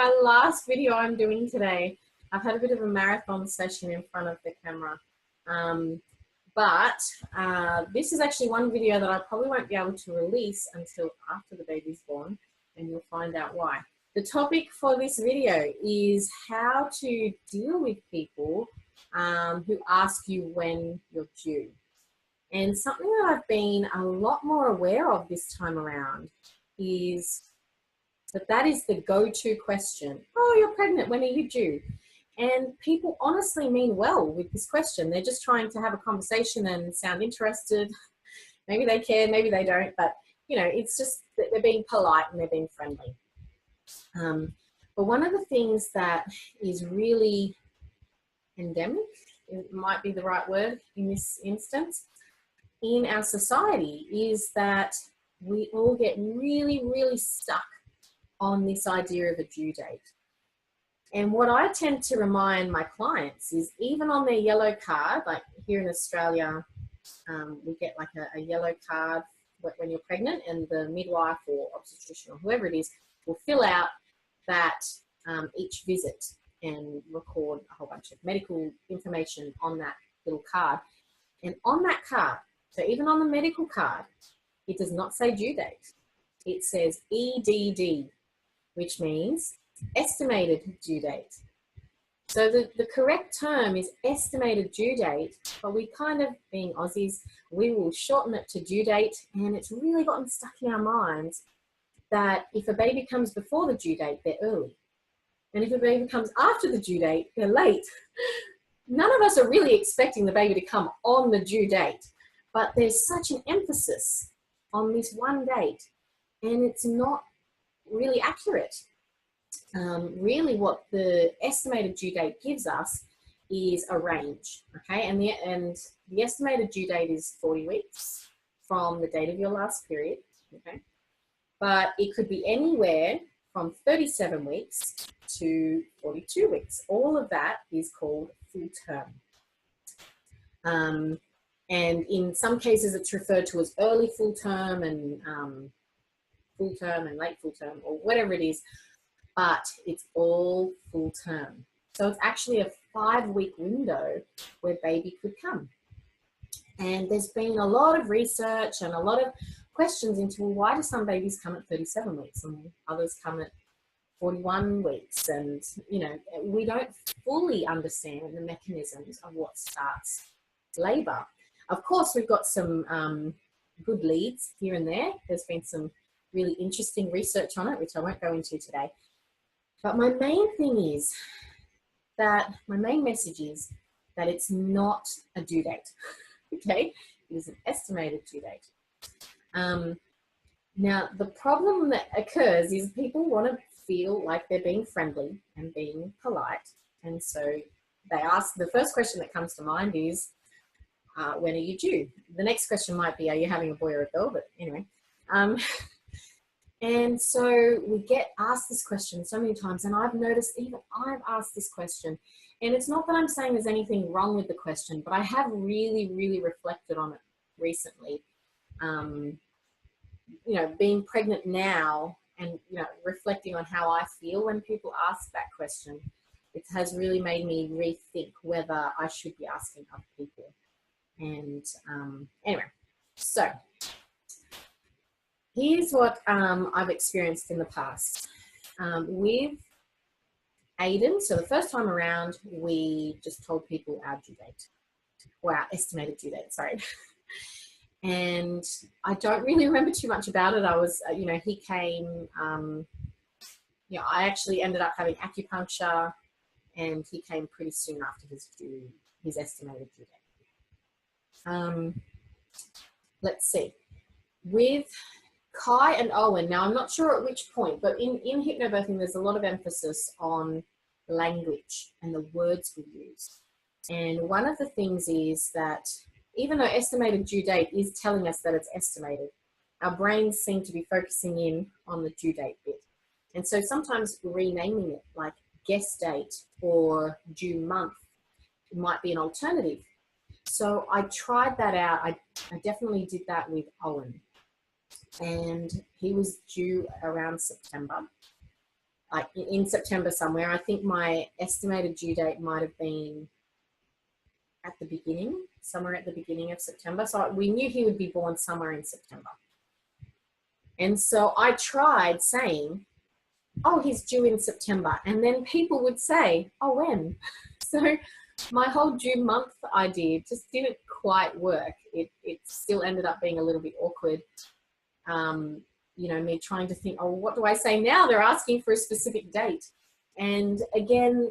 my last video I'm doing today. I've had a bit of a marathon session in front of the camera. This is actually one video that I probably won't be able to release until after the baby's born, and you'll find out why. The topic for this video is how to deal with people who ask you when you're due. And something that I've been a lot more aware of this time around is that is the go-to question. Oh, you're pregnant, when are you due? And people honestly mean well with this question. They're just trying to have a conversation and sound interested. Maybe they care, maybe they don't, but you know, it's just that they're being polite and they're being friendly. But one of the things that is really endemic, it might be the right word in this instance, in our society, is that we all get really, really stuck on this idea of a due date. And what I tend to remind my clients is, even on their yellow card, like here in Australia, we get like a yellow card when you're pregnant, and the midwife or obstetrician or whoever it is will fill out that each visit and record a whole bunch of medical information on that little card. And on that card, so even on the medical card, it does not say due date. It says EDD, which means estimated due date. So the correct term is estimated due date, but we kind of, being Aussies, we will shorten it to due date, and it's really gotten stuck in our minds that if a baby comes before the due date, they're early. And if a baby comes after the due date, they're late. None of us are really expecting the baby to come on the due date, but there's such an emphasis on this one date, and it's not really accurate. Really what the estimated due date gives us is a range, okay? And the estimated due date is 40 weeks from the date of your last period, okay? But it could be anywhere from 37 weeks to 42 weeks. All of that is called full term. And in some cases it's referred to as early full term and late full term, or whatever it is, but it's all full term. So it's actually a 5-week window where baby could come. And there's been a lot of research and a lot of questions into, well, why do some babies come at 37 weeks and others come at 41 weeks? And, you know, we don't fully understand the mechanisms of what starts labor. Of course, we've got some good leads here and there. There's been some really interesting research on it, which I won't go into today. But my main thing is that, my main message is that it's not a due date, okay? It is an estimated due date. Now, the problem that occurs is people want to feel like they're being friendly and being polite. And so they ask, the first question that comes to mind is, when are you due? The next question might be, are you having a boy or a girl? But anyway. And so we get asked this question so many times, and I've noticed even I've asked this question, and it's not that I'm saying there's anything wrong with the question, but I have really, really reflected on it recently. You know, being pregnant now and, you know, reflecting on how I feel when people ask that question, it has really made me rethink whether I should be asking other people. And anyway, so here's what I've experienced in the past. With Aiden, so the first time around, we just told people our due date, or our estimated due date, sorry. And I don't really remember too much about it. I was, you know, he came, you know, I actually ended up having acupuncture, and he came pretty soon after his estimated due date. Let's see. With Kai and Owen, now I'm not sure at which point, but in hypnobirthing there's a lot of emphasis on language and the words we use. And one of the things is that even though estimated due date is telling us that it's estimated, our brains seem to be focusing in on the due date bit. And so sometimes renaming it like guess date or due month might be an alternative. So I tried that out. I definitely did that with Owen. And he was due around September. like in September somewhere. I think my estimated due date might have been at the beginning, somewhere at the beginning of September. So we knew he would be born somewhere in September. And so I tried saying, oh, he's due in September. And then people would say, oh, when? So my whole due month idea just didn't quite work. It still ended up being a little bit awkward. You know, me trying to think, oh, what do I say now? They're asking for a specific date. And again,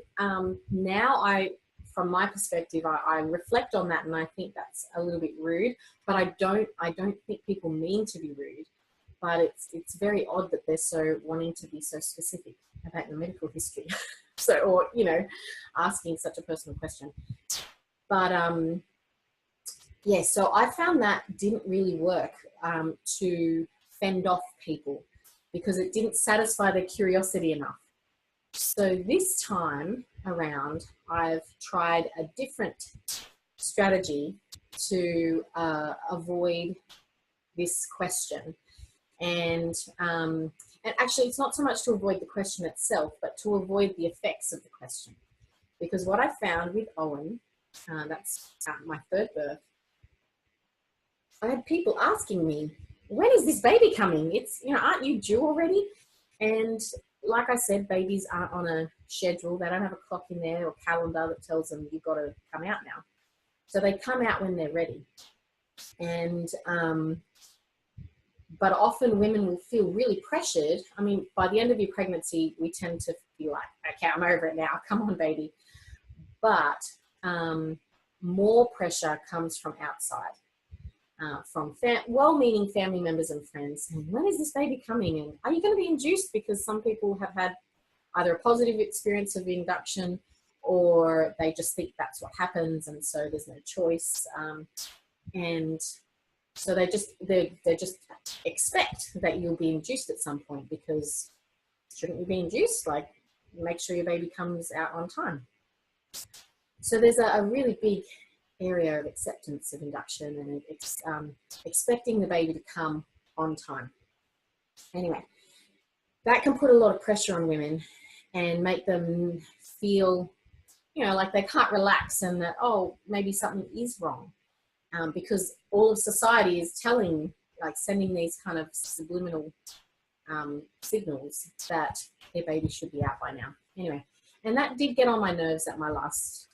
now from my perspective, I reflect on that and I think that's a little bit rude, but I don't think people mean to be rude, but it's very odd that they're so wanting to be so specific about your medical history. So, or, you know, asking such a personal question. But yeah, so I found that didn't really work to fend off people because it didn't satisfy their curiosity enough. So this time around, I've tried a different strategy to avoid this question. And actually, it's not so much to avoid the question itself, but to avoid the effects of the question. Because what I found with Owen, that's my third birth, I had people asking me, when is this baby coming? It's, you know, aren't you due already? And like I said, babies aren't on a schedule. They don't have a clock in there or calendar that tells them you've got to come out now. So they come out when they're ready. And, but often women will feel really pressured. I mean, by the end of your pregnancy, we tend to be like, okay, I'm over it now. Come on, baby. But more pressure comes from outside. From well-meaning family members and friends. And when is this baby coming? And are you going to be induced? Because some people have had either a positive experience of induction or they just think that's what happens and so there's no choice. And so they just expect that you'll be induced at some point because shouldn't you be induced? Like, make sure your baby comes out on time. So there's a really big area of acceptance of induction and it's expecting the baby to come on time. Anyway, that can put a lot of pressure on women and make them feel, you know, like they can't relax and that, oh, maybe something is wrong, because all of society is telling, like sending these kind of subliminal signals that their baby should be out by now. Anyway, and that did get on my nerves at my last,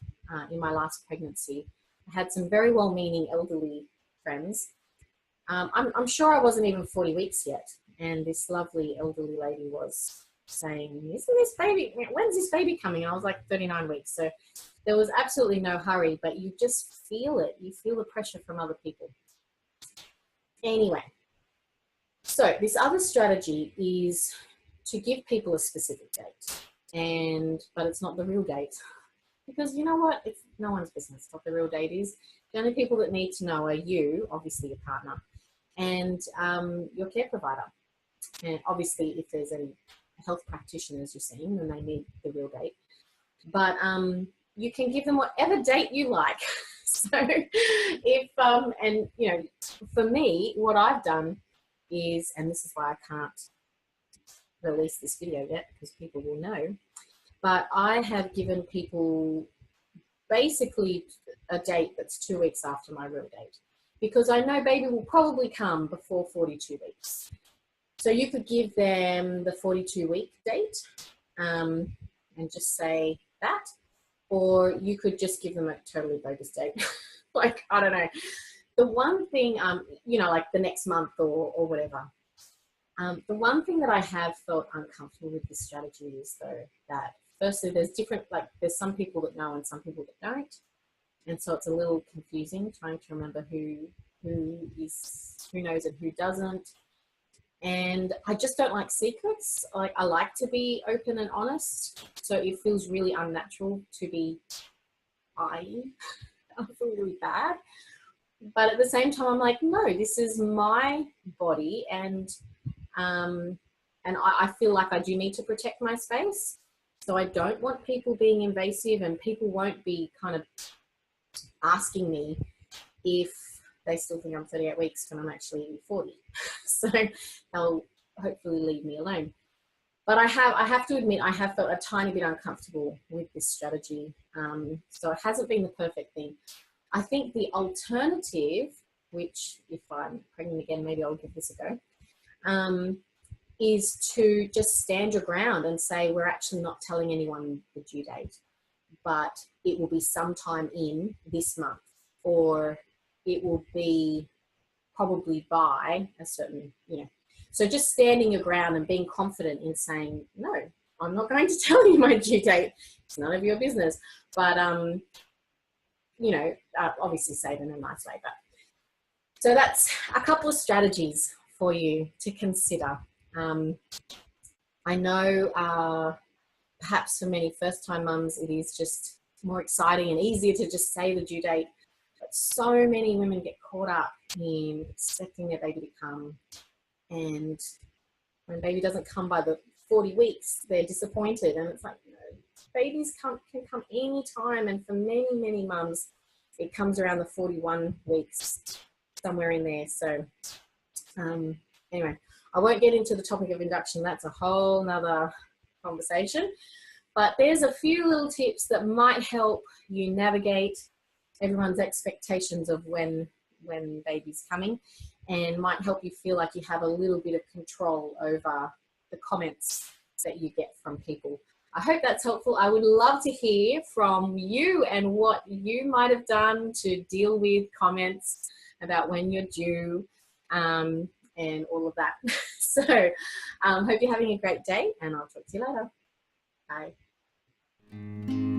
in my last pregnancy. I had some very well-meaning elderly friends. I'm sure I wasn't even 40 weeks yet. And this lovely elderly lady was saying, isn't this baby, when's this baby coming? And I was like 39 weeks. So there was absolutely no hurry, but you just feel it. You feel the pressure from other people. Anyway, so this other strategy is to give people a specific date, but it's not the real date. Because you know what? It's no one's business what the real date is. The only people that need to know are you, obviously your partner, and your care provider. And obviously if there's any health practitioners you're seeing, then they need the real date. But you can give them whatever date you like. So if, and you know, for me, what I've done is, and this is why I can't release this video yet because people will know, but I have given people basically a date that's 2 weeks after my real date because I know baby will probably come before 42 weeks. So you could give them the 42-week date and just say that, or you could just give them a totally bogus date. Like, I don't know. The one thing, you know, like the next month or whatever. The one thing that I have felt uncomfortable with this strategy is though that firstly, there's different, like there's some people that know and some people that don't. And so it's a little confusing trying to remember who knows and who doesn't. And I just don't like secrets. I like to be open and honest. So it feels really unnatural to be lying. I feel really bad. But at the same time, I'm like, no, this is my body. And I feel like I do need to protect my space. So I don't want people being invasive, and people won't be kind of asking me if they still think I'm 38 weeks when I'm actually 40. So they'll hopefully leave me alone. But I have to admit, I have felt a tiny bit uncomfortable with this strategy. So it hasn't been the perfect thing. I think the alternative, which if I'm pregnant again, maybe I'll give this a go, is to just stand your ground and say, we're actually not telling anyone the due date, but it will be sometime in this month, or it will be probably by a certain, so just standing your ground and being confident in saying, no, I'm not going to tell you my due date. It's none of your business. But, obviously say it in a nice way. But so that's a couple of strategies for you to consider. I know perhaps for many first-time mums, it is just more exciting and easier to just say the due date. But so many women get caught up in expecting their baby to come, and when baby doesn't come by the 40 weeks, they're disappointed. And it's like, babies can come anytime, and for many, many mums, it comes around the 41 weeks, somewhere in there. So anyway, I won't get into the topic of induction. That's a whole nother conversation. But there's a few little tips that might help you navigate everyone's expectations of when baby's coming, and might help you feel like you have a little bit of control over the comments that you get from people. I hope that's helpful. I would love to hear from you and what you might have done to deal with comments about when you're due, and all of that. So hope you're having a great day, and I'll talk to you later. Bye.